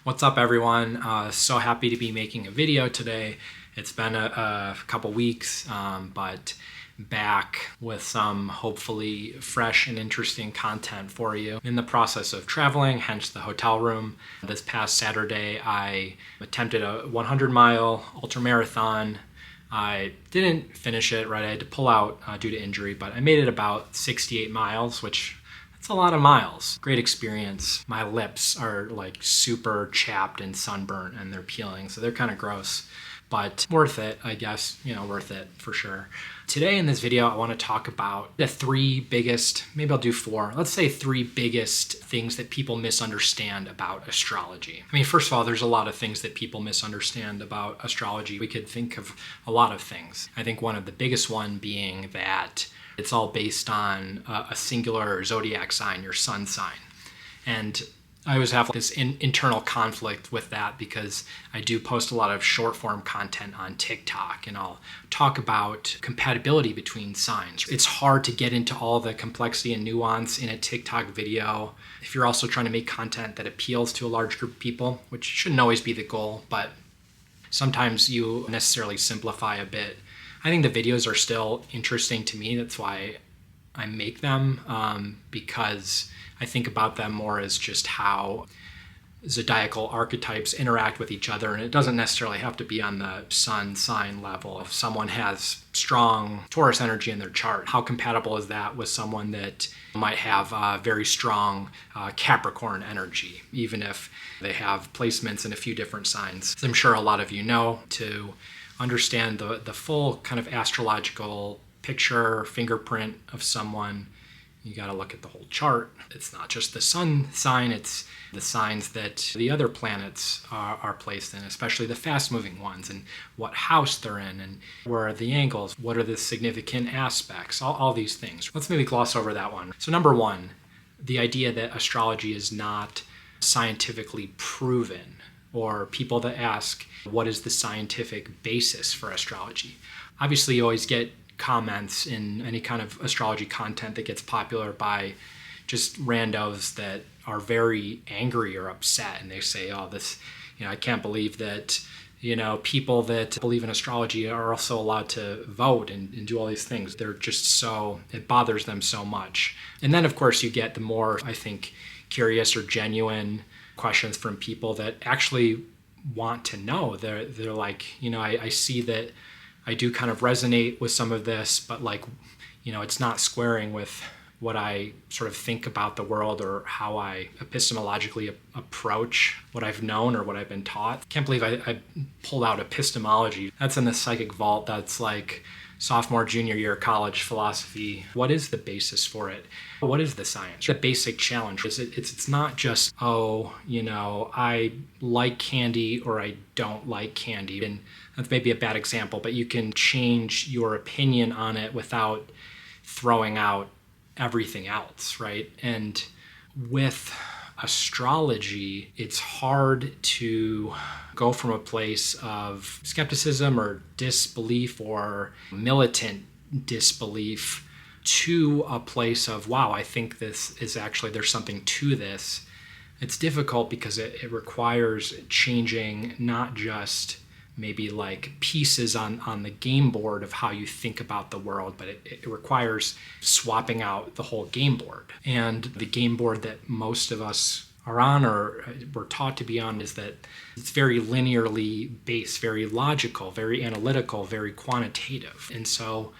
What's up, everyone? So happy to be making a video today. It's been a couple weeks, but back with some hopefully fresh and interesting content for you. In the process of traveling, hence the hotel room. This past Saturday, I attempted a 100-mile ultramarathon. I didn't finish it, right? I had to pull out due to injury, but I made it about 68 miles, which it's a lot of miles. Great experience. My lips are like super chapped and sunburnt and they're peeling, so they're kind of gross, but worth it, I guess, worth it for sure. Today in this video, I want to talk about the three biggest, maybe I'll do four, let's say three biggest things that people misunderstand about astrology. I mean, first of all, there's a lot of things that people misunderstand about astrology. We could think of a lot of things. I think one of the biggest one being that it's all based on a singular zodiac sign, your sun sign. And I always have this internal conflict with that because I do post a lot of short form content on TikTok and I'll talk about compatibility between signs. It's hard to get into all the complexity and nuance in a TikTok video if you're also trying to make content that appeals to a large group of people, which shouldn't always be the goal, but sometimes you necessarily simplify a bit. I think the videos are still interesting to me. That's why I make them, because I think about them more as just how zodiacal archetypes interact with each other. And it doesn't necessarily have to be on the sun sign level. If someone has strong Taurus energy in their chart, how compatible is that with someone that might have very strong Capricorn energy, even if they have placements in a few different signs? As I'm sure a lot of you know, to understand the full kind of astrological picture, fingerprint of someone, you got to look at the whole chart. It's not just the sun sign, it's the signs that the other planets are placed in, especially the fast-moving ones, and what house they're in, and where are the angles, what are the significant aspects, all these things. Let's maybe gloss over that one. So number one, the idea that astrology is not scientifically proven, or people that ask, what is the scientific basis for astrology? Obviously, you always get comments in any kind of astrology content that gets popular by just randos that are very angry or upset, and they say, oh, this, I can't believe that, people that believe in astrology are also allowed to vote and do all these things. They're just so, it bothers them so much. And then, of course, you get the more, I think, curious or genuine questions from people that actually want to know. They're like, I see that I do kind of resonate with some of this, but it's not squaring with what I sort of think about the world or how I epistemologically approach what I've known or what I've been taught. Can't believe I pulled out epistemology. That's in the psychic vault. That's like sophomore, junior year college philosophy. What is the basis for it? What is the science? The basic challenge is it's not just, I like candy or I don't like candy. And that's maybe a bad example, but you can change your opinion on it without throwing out everything else, right? And with astrology, it's hard to go from a place of skepticism or disbelief or militant disbelief to a place of, wow, I think this is actually, there's something to this. It's difficult because it requires changing not just maybe like pieces on the game board of how you think about the world, but it requires swapping out the whole game board. And the game board that most of us are on or we're taught to be on is that it's very linearly based, very logical, very analytical, very quantitative. And so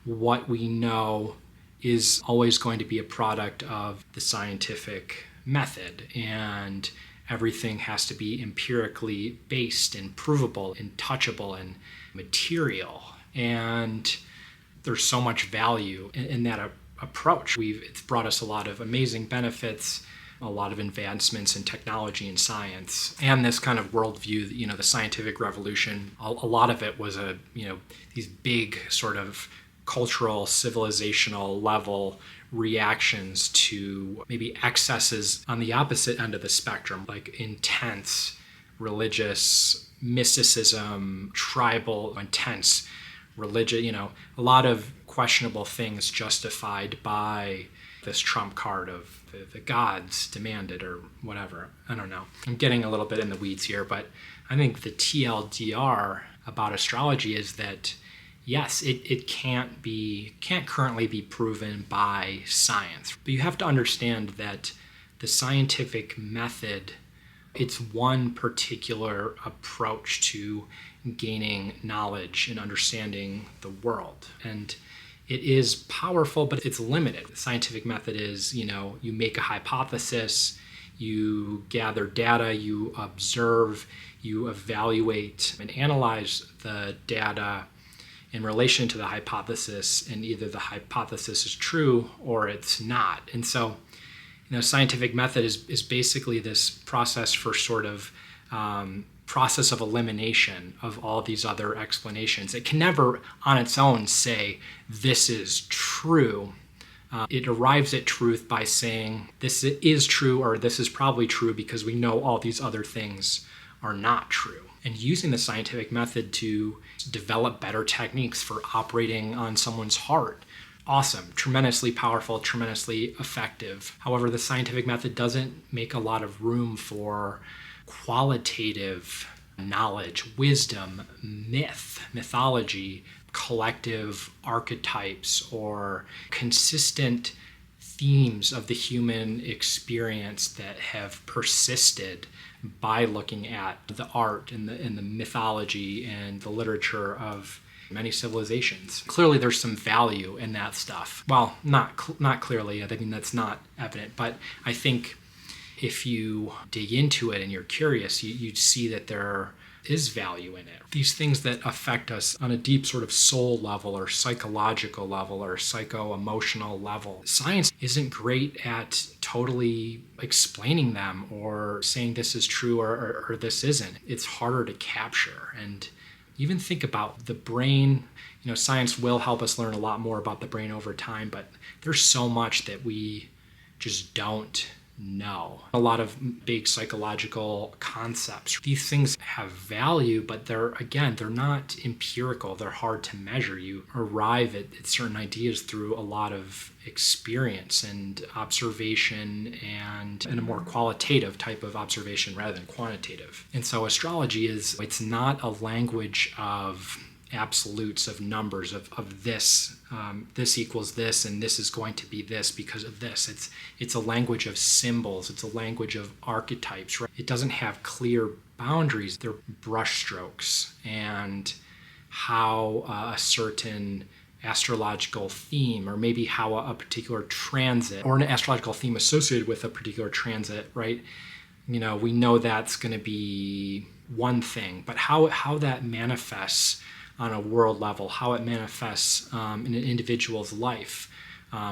what we know is always going to be a product of the scientific method, and everything has to be empirically based and provable and touchable and material. And there's so much value in that approach. It's brought us a lot of amazing benefits, a lot of advancements in technology and science, and this kind of worldview, the scientific revolution. A lot of it was these big sort of cultural, civilizational level reactions to maybe excesses on the opposite end of the spectrum, like intense religious mysticism, tribal, intense religion, a lot of questionable things justified by this trump card of the gods demanded or whatever. I don't know. I'm getting a little bit in the weeds here, but I think the TLDR about astrology is that yes, it can't currently be proven by science. But you have to understand that the scientific method, it's one particular approach to gaining knowledge and understanding the world. And it is powerful, but it's limited. The scientific method is, you make a hypothesis, you gather data, you observe, you evaluate and analyze the data in relation to the hypothesis, and either the hypothesis is true or it's not. And so, scientific method is basically this process for sort of process of elimination of all these other explanations. It can never on its own say this is true. It arrives at truth by saying this is true or this is probably true because we know all these other things are not true. And using the scientific method to develop better techniques for operating on someone's heart. Awesome, tremendously powerful, tremendously effective. However, the scientific method doesn't make a lot of room for qualitative knowledge, wisdom, mythology, collective archetypes, or consistent themes of the human experience that have persisted by looking at the art and the mythology and the literature of many civilizations. Clearly there's some value in that stuff. Well, not clearly, I mean that's not evident, but I think if you dig into it and you're curious, you'd see that there is value in it. These things that affect us on a deep sort of soul level or psychological level or psycho-emotional level. Science isn't great at totally explaining them or saying this is true or this isn't. It's harder to capture. And even think about the brain. Science will help us learn a lot more about the brain over time, but there's so much that we just don't know. A lot of big psychological concepts. These things have value, but they're not empirical. They're hard to measure. You arrive at certain ideas through a lot of experience and observation and a more qualitative type of observation rather than quantitative. And so astrology it's not a language of absolutes, of numbers, of this equals this and this is going to be this because of this. It's a language of symbols. It's a language of archetypes. Right? It doesn't have clear boundaries. They're brushstrokes, and how a certain astrological theme, or maybe how a particular transit or an astrological theme associated with a particular transit, right? We know that's going to be one thing, but how that manifests on a world level, how it manifests in an individual's life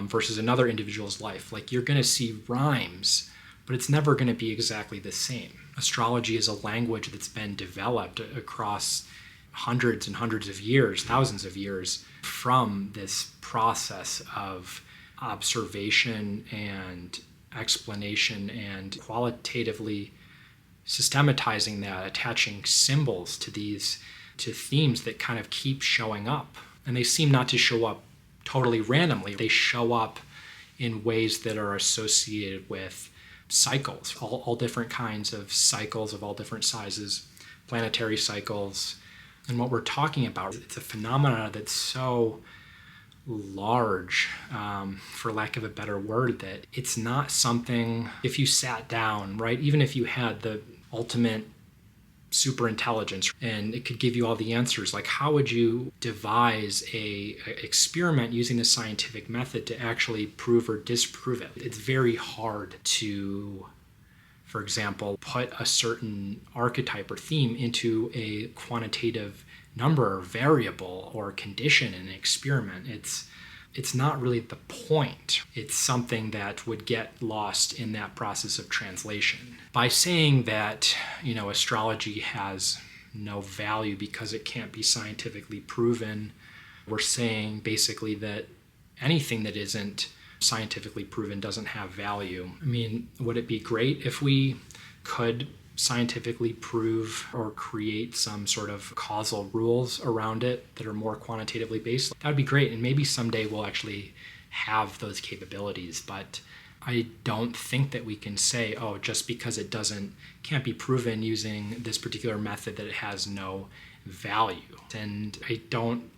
versus another individual's life. Like, you're going to see rhymes, but it's never going to be exactly the same. Astrology is a language that's been developed across hundreds and hundreds of years, thousands of years, from this process of observation and explanation and qualitatively systematizing that, attaching symbols to themes that kind of keep showing up. And they seem not to show up totally randomly. They show up in ways that are associated with cycles, all different kinds of cycles of all different sizes, planetary cycles. And what we're talking about, it's a phenomenon that's so large, for lack of a better word, that it's not something, if you sat down, right, even if you had the ultimate super intelligence and it could give you all the answers, like how would you devise a experiment using the scientific method to actually prove or disprove it? It's very hard to, for example, put a certain archetype or theme into a quantitative number or variable or condition in an experiment. It's not really the point. It's something that would get lost in that process of translation. By saying that, astrology has no value because it can't be scientifically proven, we're saying basically that anything that isn't scientifically proven doesn't have value. I mean, would it be great if we could scientifically prove or create some sort of causal rules around it that are more quantitatively based? That would be great, and maybe someday we'll actually have those capabilities. But I don't think that we can say, oh, just because it can't be proven using this particular method, that it has no value. And I don't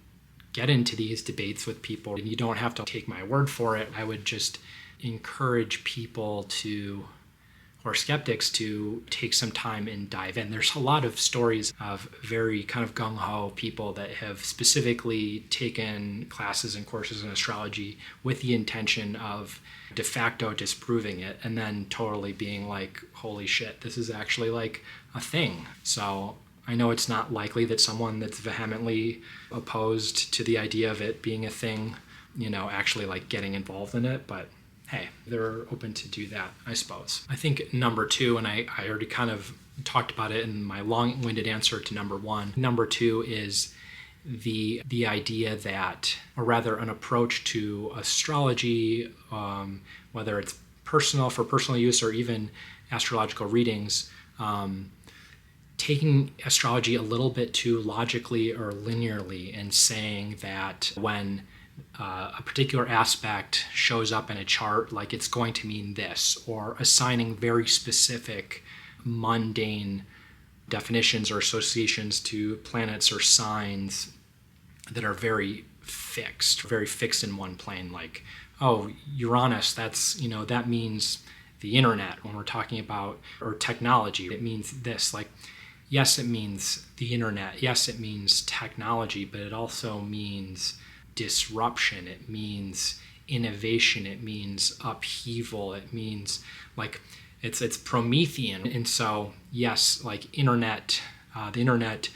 get into these debates with people, and you don't have to take my word for it. I would just encourage people or skeptics to take some time and dive in. There's a lot of stories of very kind of gung-ho people that have specifically taken classes and courses in astrology with the intention of de facto disproving it, and then totally being like, holy shit, this is actually like a thing. So I know it's not likely that someone that's vehemently opposed to the idea of it being a thing, actually like getting involved in it, but hey, they're open to do that, I suppose. I think number 2, and I already kind of talked about it in my long-winded answer to number 1. Number 2 is the idea that, or rather an approach to astrology, whether it's for personal use or even astrological readings, taking astrology a little bit too logically or linearly, and saying that when a particular aspect shows up in a chart, like it's going to mean this, or assigning very specific mundane definitions or associations to planets or signs that are very fixed in one plane. Like, oh, Uranus, that means the internet. When we're talking about, or technology, it means this. Like, yes, it means the internet. Yes, it means technology, but it also means disruption. It means innovation. It means upheaval. It means like it's Promethean. And so yes, like internet, the internet,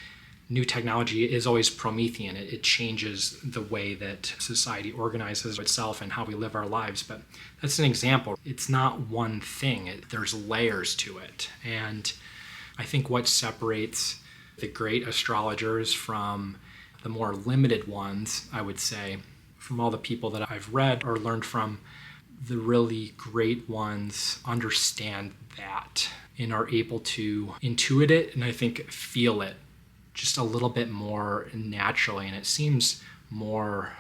new technology is always Promethean. It changes the way that society organizes itself and how we live our lives. But that's an example. It's not one thing. There's layers to it. And I think what separates the great astrologers from the more limited ones, I would say, from all the people that I've read or learned from, the really great ones understand that and are able to intuit it, and I think feel it just a little bit more naturally, and it seems more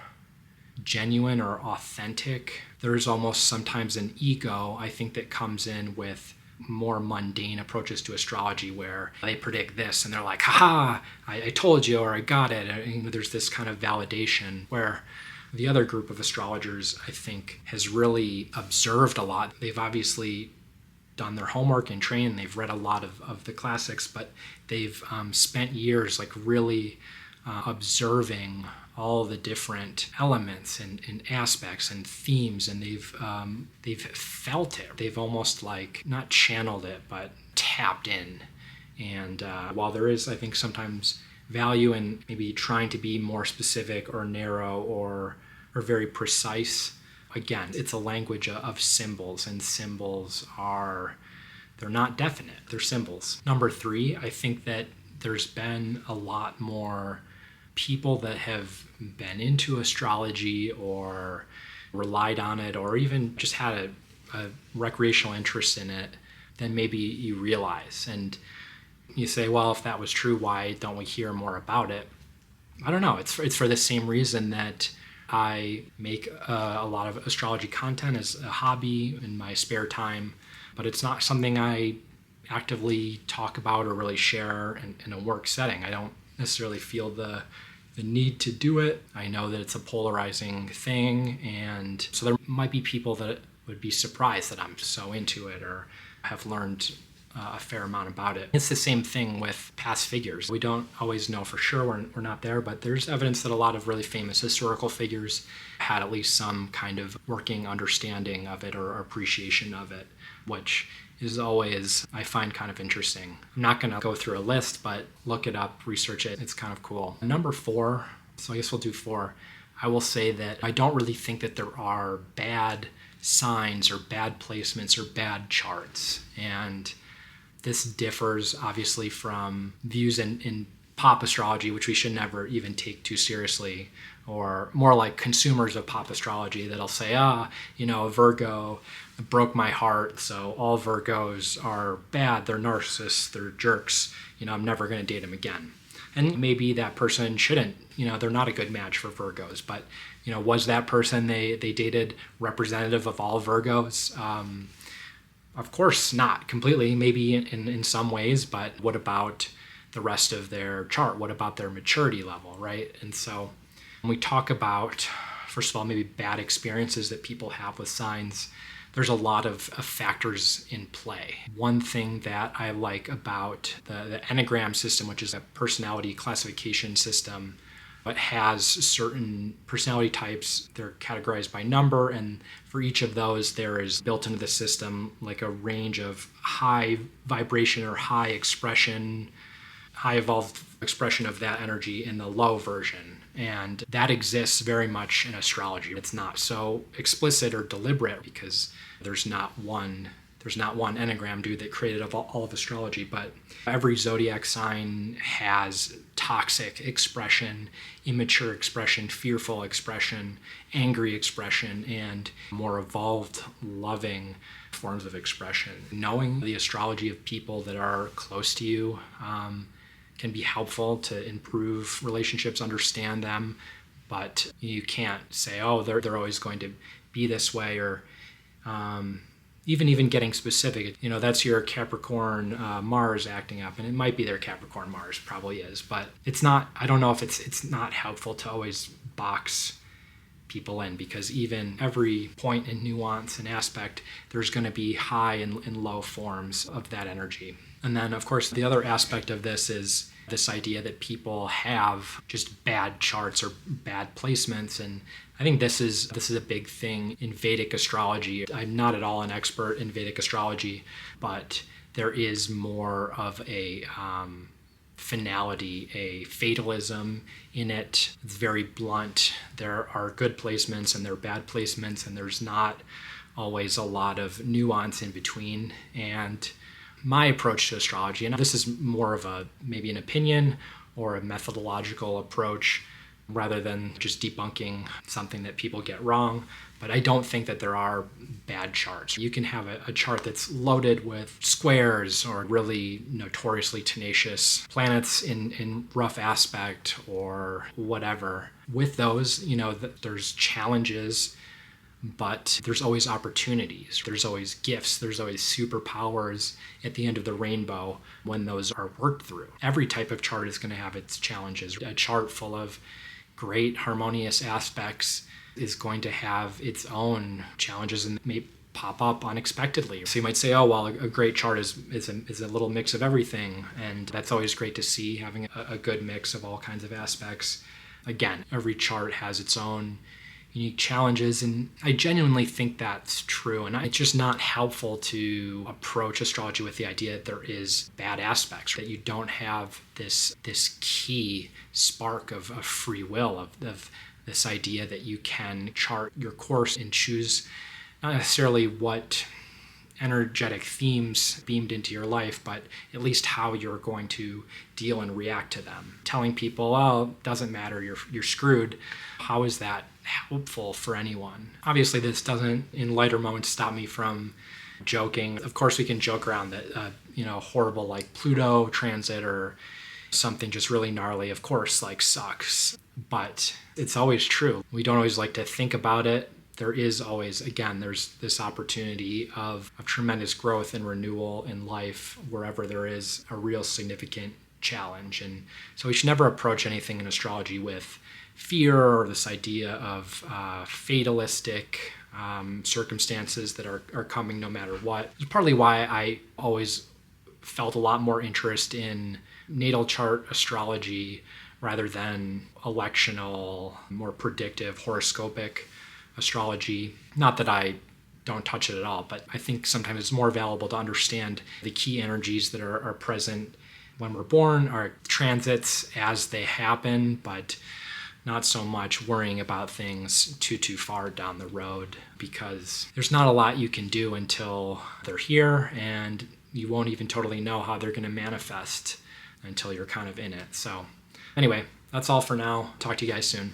genuine or authentic. There's almost sometimes an ego, I think, that comes in with more mundane approaches to astrology, where they predict this and they're like, haha, I told you, or I got it. And there's this kind of validation, where the other group of astrologers, I think, has really observed a lot. They've obviously done their homework and trained. They've read a lot of the classics, but they've spent years like really observing all the different elements and aspects and themes, and they've felt it. They've almost like not channeled it, but tapped in. And while there is, I think, sometimes value in maybe trying to be more specific or narrow or very precise, again, it's a language of symbols, and symbols they're not definite, they're symbols. Number 3, I think that there's been a lot more people that have been into astrology or relied on it, or even just had a recreational interest in it, than maybe you realize. And you say, well, if that was true, why don't we hear more about it? I don't know. It's for the same reason that I make a lot of astrology content as a hobby in my spare time, but it's not something I actively talk about or really share in a work setting. I don't necessarily feel the need to do it. I know that it's a polarizing thing, and so there might be people that would be surprised that I'm so into it or have learned a fair amount about it. It's the same thing with past figures. We don't always know for sure, we're not there, but there's evidence that a lot of really famous historical figures had at least some kind of working understanding of it or appreciation of it, which is always, I find, kind of interesting. I'm not going to go through a list, but look it up, research it. It's kind of cool. Number 4, so I guess we'll do 4. I will say that I don't really think that there are bad signs or bad placements or bad charts. And this differs obviously from views in pop astrology, which we should never even take too seriously, or more like consumers of pop astrology that'll say, Virgo broke my heart, so all Virgos are bad, they're narcissists, they're jerks, I'm never going to date them again. And maybe that person shouldn't, they're not a good match for Virgos, but was that person they dated representative of all Virgos? Of course not completely, maybe in some ways, but what about the rest of their chart? What about their maturity level, right? And so when we talk about, first of all, maybe bad experiences that people have with signs, there's a lot of factors in play. One thing that I like about the Enneagram system, which is a personality classification system, it has certain personality types. They're categorized by number, and for each of those, there is built into the system like a range of high vibration or high expression, high evolved expression of that energy in the low version. And that exists very much in astrology. It's not so explicit or deliberate because there's not one Enneagram dude that created all of astrology, but every zodiac sign has toxic expression, immature expression, fearful expression, angry expression, and more evolved, loving forms of expression. Knowing the astrology of people that are close to you can be helpful to improve relationships, understand them, but you can't say, oh, they're always going to be this way, or even getting specific. That's your Capricorn Mars acting up, and it might be their Capricorn Mars, probably is, but it's not. I don't know if it's not helpful to always box people in, because even every point in nuance and aspect, there's going to be high and low forms of that energy. And then, of course, the other aspect of this is this idea that people have just bad charts or bad placements. And I think this is a big thing in Vedic astrology. I'm not at all an expert in Vedic astrology, but there is more of a finality, a fatalism in it. It's very blunt. There are good placements and there are bad placements, and there's not always a lot of nuance in between. And my approach to astrology, and this is more of maybe an opinion or a methodological approach rather than just debunking something that people get wrong, but I don't think that there are bad charts. You can have a chart that's loaded with squares or really notoriously tenacious planets in rough aspect or whatever. With those, there's challenges, but there's always opportunities. There's always gifts. There's always superpowers at the end of the rainbow when those are worked through. Every type of chart is going to have its challenges. A chart full of great harmonious aspects is going to have its own challenges and may pop up unexpectedly. So you might say, oh, well, a great chart is a little mix of everything. And that's always great to see, having a good mix of all kinds of aspects. Again, every chart has its own unique challenges, and I genuinely think that's true. And it's just not helpful to approach astrology with the idea that there is bad aspects, that you don't have this key spark of free will, of this idea that you can chart your course and choose not necessarily what energetic themes beamed into your life, but at least how you're going to deal and react to them. Telling people, oh, it doesn't matter, you're screwed. How is that helpful for anyone? Obviously, this doesn't, in lighter moments, stop me from joking. Of course, we can joke around that, horrible like Pluto transit or something just really gnarly, of course, like sucks. But it's always true. We don't always like to think about it. There is always, again, there's this opportunity of tremendous growth and renewal in life wherever there is a real significant challenge. And so we should never approach anything in astrology with fear or this idea of fatalistic circumstances that are coming no matter what. It's partly why I always felt a lot more interest in natal chart astrology rather than electional, more predictive, horoscopic astrology. Not that I don't touch it at all, but I think sometimes it's more valuable to understand the key energies that are present when we're born, our transits as they happen, but not so much worrying about things too far down the road, because there's not a lot you can do until they're here, and you won't even totally know how they're going to manifest until you're kind of in it. So anyway, that's all for now. Talk to you guys soon.